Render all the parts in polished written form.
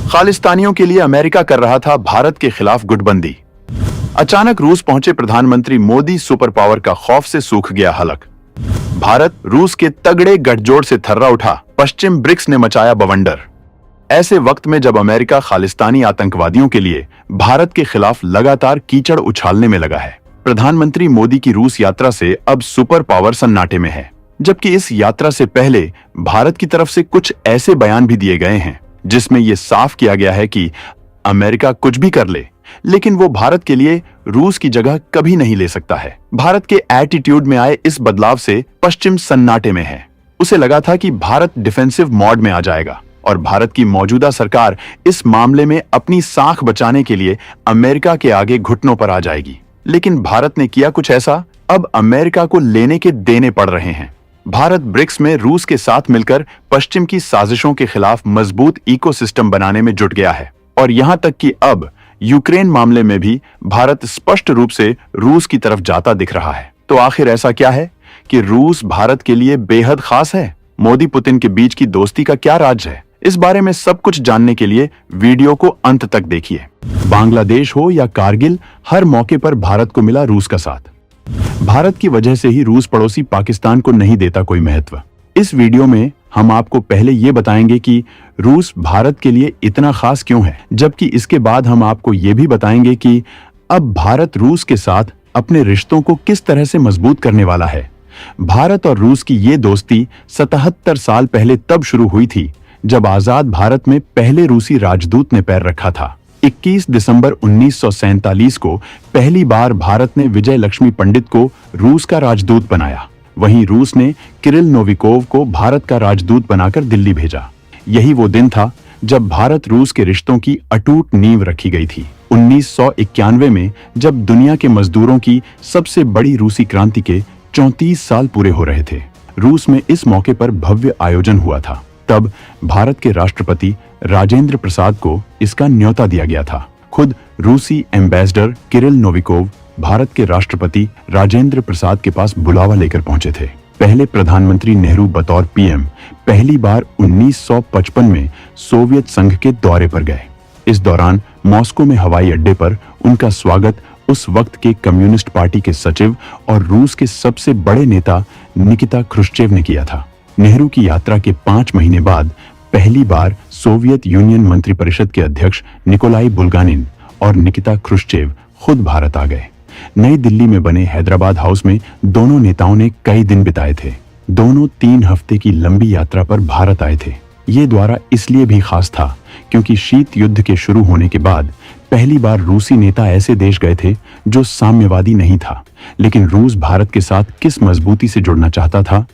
खालिस्तानियों के लिए अमेरिका कर रहा था भारत के खिलाफ गुटबंदी। अचानक रूस पहुंचे प्रधानमंत्री मोदी, सुपर पावर का खौफ से सूख गया हलक। भारत रूस के तगड़े गठजोड़ से थर्रा उठा, पश्चिम ब्रिक्स ने मचाया बवंडर। ऐसे वक्त में जब अमेरिका खालिस्तानी आतंकवादियों के लिए भारत के खिलाफ लगातार कीचड़ उछालने में लगा है, प्रधानमंत्री मोदी की रूस यात्रा से अब सुपर पावर सन्नाटे में है। जबकि इस यात्रा से पहले भारत की तरफ से कुछ ऐसे बयान भी दिए गए हैं जिसमें यह साफ किया गया है कि अमेरिका कुछ भी कर ले, लेकिन वो भारत के लिए रूस की जगह कभी नहीं ले सकता है। भारत के एटीट्यूड में आए इस बदलाव से पश्चिम सन्नाटे में है। उसे लगा था कि भारत डिफेंसिव मोड में आ जाएगा और भारत की मौजूदा सरकार इस मामले में अपनी साख बचाने के लिए अमेरिका के आगे घुटनों पर आ जाएगी। लेकिन भारत ने किया कुछ ऐसा, अब अमेरिका को लेने के देने पड़ रहे हैं। भारत ब्रिक्स में रूस के साथ मिलकर पश्चिम की साजिशों के खिलाफ मजबूत इकोसिस्टम बनाने में जुट गया है और यहां तक कि अब यूक्रेन मामले में भी भारत स्पष्ट रूप से रूस की तरफ जाता दिख रहा है। तो आखिर ऐसा क्या है कि रूस भारत के लिए बेहद खास है? मोदी पुतिन के बीच की दोस्ती का क्या राज है? इस बारे में सब कुछ जानने के लिए वीडियो को अंत तक देखिए। बांग्लादेश हो या कारगिल, हर मौके पर भारत को मिला रूस का साथ। भारत की वजह से ही रूस पड़ोसी पाकिस्तान को नहीं देता कोई महत्व। इस वीडियो में हम आपको पहले ये बताएंगे कि रूस भारत के लिए इतना खास क्यों है, जबकि इसके बाद हम आपको ये भी बताएंगे कि अब भारत रूस के साथ अपने रिश्तों को किस तरह से मजबूत करने वाला है। भारत और रूस की ये दोस्ती 77 साल पहले तब शुरू हुई थी जब आजाद भारत में पहले रूसी राजदूत ने पैर रखा था। 21 दिसंबर 1947 को पहली बार भारत ने विजय लक्ष्मी पंडित को रूस का राजदूत बनाया। वहीं रूस ने किरिल नोविकोव को भारत का राजदूत बनाकर दिल्ली भेजा। यही वो दिन था जब भारत रूस के रिश्तों की अटूट नींव रखी गई थी। 1991 में जब दुनिया के मजदूरों की सबसे बड़ी रूसी क्रांति के 34 साल पूरे हो रहे थे, रूस में इस मौके पर भव्य आयोजन हुआ था। तब भारत के राष्ट्रपति राजेंद्र प्रसाद को इसका न्योता दिया गया था। खुद रूसी एम्बेसडर किरिल नोविकोव भारत के राष्ट्रपति राजेंद्र प्रसाद के पास बुलावा लेकर पहुंचे थे। पहले प्रधानमंत्री नेहरू बतौर पीएम पहली बार 1955 में सोवियत संघ के दौरे पर गए। इस दौरान मॉस्को में हवाई अड्डे पर उनका स्वागत उस वक्त के कम्युनिस्ट पार्टी के सचिव और रूस के सबसे बड़े नेता निकिता क्रुश्चेव ने किया था। नेहरू की यात्रा के 5 महीने बाद पहली बार सोवियत यूनियन मंत्रिपरिषद के अध्यक्ष निकोलाई बुल्गानिन और निकिता क्रुश्चेव खुद भारत आ गए। नई दिल्ली में बने हैदराबाद हाउस में दोनों नेताओं ने कई दिन बिताए थे। दोनों 3 हफ्ते की लंबी यात्रा पर भारत आए थे। ये दौरा इसलिए भी खास था क्योंकि शीत युद्ध के शुरू होने के बाद पहली बार रूसी नेता ऐसे देश गए थे जो साम्यवादी नहीं था, लेकिन रूस भारत के साथ किस मजबूती से जुड़ना चाहता था,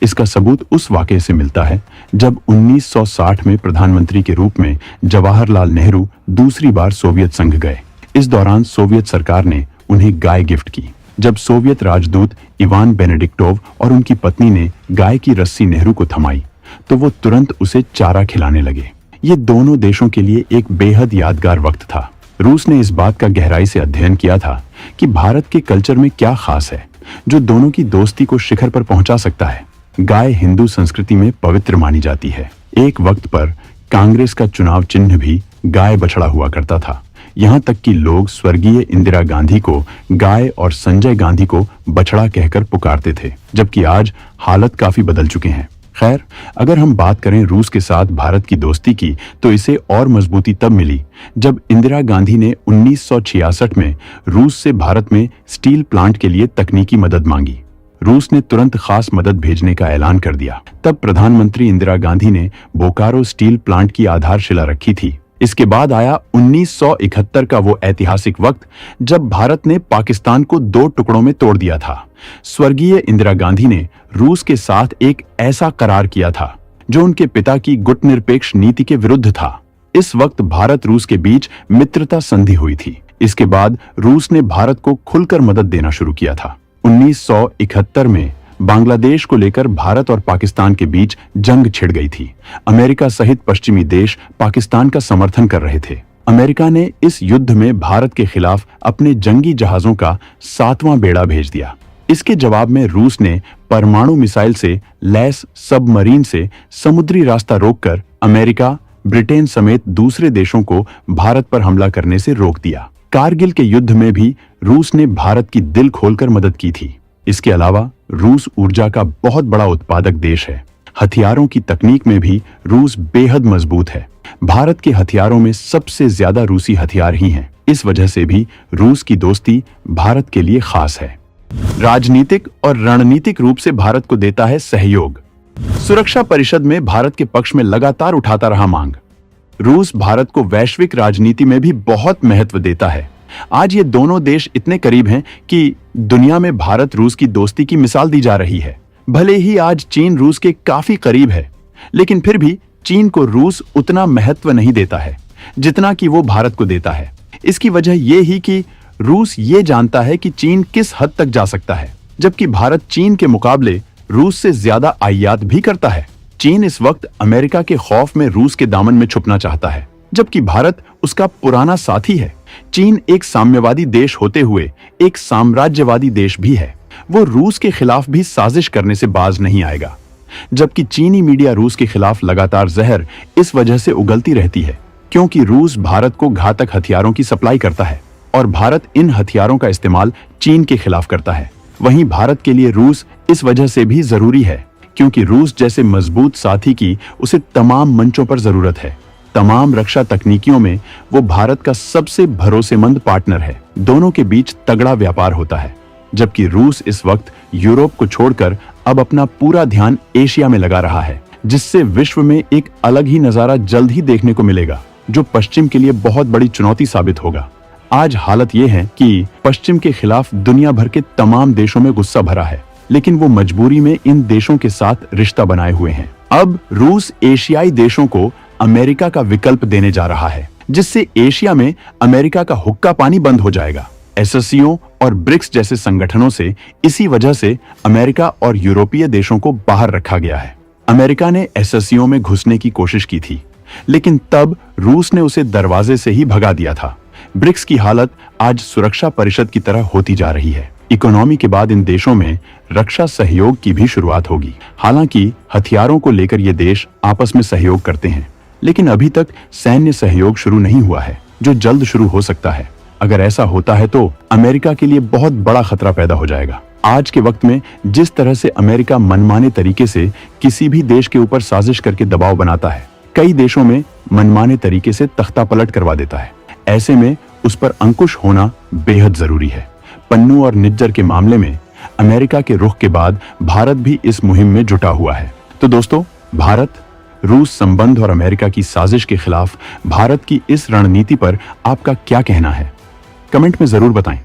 इसका सबूत उस वाकये से मिलता है जब 1960 में प्रधानमंत्री के रूप में जवाहरलाल नेहरू दूसरी बार सोवियत संघ गए। इस दौरान सोवियत सरकार ने उन्हें गाय गिफ्ट की। जब सोवियत राजदूत इवान बेनेडिक्टोव और उनकी पत्नी ने गाय की रस्सी नेहरू को थमाई तो वो तुरंत उसे चारा खिलाने लगे। ये दोनों देशों के लिए एक बेहद यादगार वक्त था। रूस ने इस बात का गहराई से अध्ययन किया था कि भारत के कल्चर में क्या खास है जो दोनों की दोस्ती को शिखर पर पहुंचा सकता है। गाय हिंदू संस्कृति में पवित्र मानी जाती है। एक वक्त पर कांग्रेस का चुनाव चिन्ह भी गाय बछड़ा हुआ करता था। यहां तक कि लोग स्वर्गीय इंदिरा गांधी को गाय और संजय गांधी को बछड़ा कहकर पुकारते थे, जबकि आज हालत काफी बदल चुके हैं। खैर, अगर हम बात करें रूस के साथ भारत की दोस्ती की तो इसे और मजबूती तब मिली जब इंदिरा गांधी ने 1966 में रूस से भारत में स्टील प्लांट के लिए तकनीकी मदद मांगी। रूस ने तुरंत खास मदद भेजने का ऐलान कर दिया। तब प्रधानमंत्री इंदिरा गांधी ने बोकारो स्टील प्लांट की आधारशिला रखी थी। इसके बाद आया 1971 का वो ऐतिहासिक वक्त जब भारत ने पाकिस्तान को 2 टुकड़ों में तोड़ दिया था। स्वर्गीय इंदिरा गांधी ने रूस के साथ एक ऐसा करार किया था जो उनके पिता की गुटनिरपेक्ष नीति के विरुद्ध था। इस वक्त भारत रूस के बीच मित्रता संधि हुई थी। इसके बाद रूस ने भारत को खुलकर मदद देना शुरू किया था। 1971 में बांग्लादेश को लेकर भारत और पाकिस्तान के बीच जंग छिड़ गई थी। अमेरिका सहित पश्चिमी देश पाकिस्तान का समर्थन कर रहे थे। अमेरिका ने इस युद्ध में भारत के खिलाफ अपने जंगी जहाजों का 7वां बेड़ा भेज दिया। इसके जवाब में रूस ने परमाणु मिसाइल से लैस सबमरीन से समुद्री रास्ता रोककर अमेरिका, ब्रिटेन समेत दूसरे देशों को भारत पर हमला करने से रोक दिया। कारगिल के युद्ध में भी रूस ने भारत की दिल खोलकर मदद की थी। इसके अलावा रूस ऊर्जा का बहुत बड़ा उत्पादक देश है। हथियारों की तकनीक में भी रूस बेहद मजबूत है। भारत के हथियारों में सबसे ज्यादा रूसी हथियार ही हैं। इस वजह से भी रूस की दोस्ती भारत के लिए खास है। राजनीतिक और रणनीतिक रूप से भारत को देता है सहयोग। सुरक्षा परिषद में भारत के पक्ष में लगातार उठाता रहा मांग। रूस भारत को वैश्विक राजनीति में भी बहुत महत्व देता है। आज ये दोनों देश इतने करीब हैं कि दुनिया में भारत रूस की दोस्ती की मिसाल दी जा रही है। भले ही आज चीन रूस के काफी करीब है, लेकिन फिर भी चीन को रूस उतना महत्व नहीं देता है जितना कि वो भारत को देता है। इसकी वजह ये ही कि रूस ये जानता है कि चीन किस हद तक जा सकता है, जबकि भारत चीन के मुकाबले रूस से ज्यादा आयात भी करता है। चीन इस वक्त अमेरिका के खौफ में रूस के दामन में छुपना चाहता है, जबकि भारत उसका पुराना साथी है। चीन एक साम्यवादी देश होते हुए एक साम्राज्यवादी देश भी है। वो रूस के खिलाफ भी साजिश करने से बाज नहीं आएगा। जबकि चीनी मीडिया रूस के खिलाफ लगातार जहर इस वजह से उगलती रहती है क्योंकि रूस भारत को घातक हथियारों की सप्लाई करता है और भारत इन हथियारों का इस्तेमाल चीन के खिलाफ करता है। वहीं भारत के लिए रूस इस वजह से भी जरूरी है क्योंकि रूस जैसे मजबूत साथी की उसे तमाम मंचों पर जरूरत है। तमाम रक्षा तकनीकियों में वो भारत का सबसे भरोसेमंद पार्टनर है। दोनों के बीच तगड़ा व्यापार होता है, जबकि रूस इस वक्त यूरोप को छोड़कर अब अपना पूरा ध्यान एशिया में लगा रहा है, जिससे विश्व में एक अलग ही नजारा जल्द ही देखने को मिलेगा, जो पश्चिम के लिए बहुत बड़ी चुनौती साबित होगा। आज हालत यह है कि पश्चिम के खिलाफ दुनिया भर के तमाम देशों में गुस्सा भरा है, लेकिन वो मजबूरी में इन देशों के साथ रिश्ता बनाए हुए हैं। अब रूस एशियाई देशों को अमेरिका का विकल्प देने जा रहा है, जिससे एशिया में अमेरिका का हुक्का पानी बंद हो जाएगा। एससीओ और ब्रिक्स जैसे संगठनों से इसी वजह से अमेरिका और यूरोपीय देशों को बाहर रखा गया है। अमेरिका ने एससीओ में घुसने की कोशिश की थी, लेकिन तब रूस ने उसे दरवाजे से ही भगा दिया था। ब्रिक्स की हालत आज सुरक्षा परिषद की तरह होती जा रही है। इकोनॉमी के बाद इन देशों में रक्षा सहयोग की भी शुरुआत होगी। हालांकि हथियारों को लेकर ये देश आपस में सहयोग करते हैं, लेकिन अभी तक सैन्य सहयोग शुरू नहीं हुआ है, जो जल्द शुरू हो सकता है। अगर ऐसा होता है तो अमेरिका के लिए बहुत बड़ा खतरा पैदा हो जाएगा। आज के वक्त में जिस तरह से अमेरिका मनमाने तरीके से किसी भी देश के ऊपर साजिश करके दबाव बनाता है, कई देशों में मनमाने तरीके से तख्ता पलट करवा देता है। ऐसे में उस पर अंकुश होना बेहद जरूरी है। पन्नू और निज्जर के मामले में अमेरिका के रुख के बाद भारत भी इस मुहिम में जुटा हुआ है। तो दोस्तों, भारत रूस संबंध और अमेरिका की साजिश के खिलाफ भारत की इस रणनीति पर आपका क्या कहना है? कमेंट में जरूर बताएं।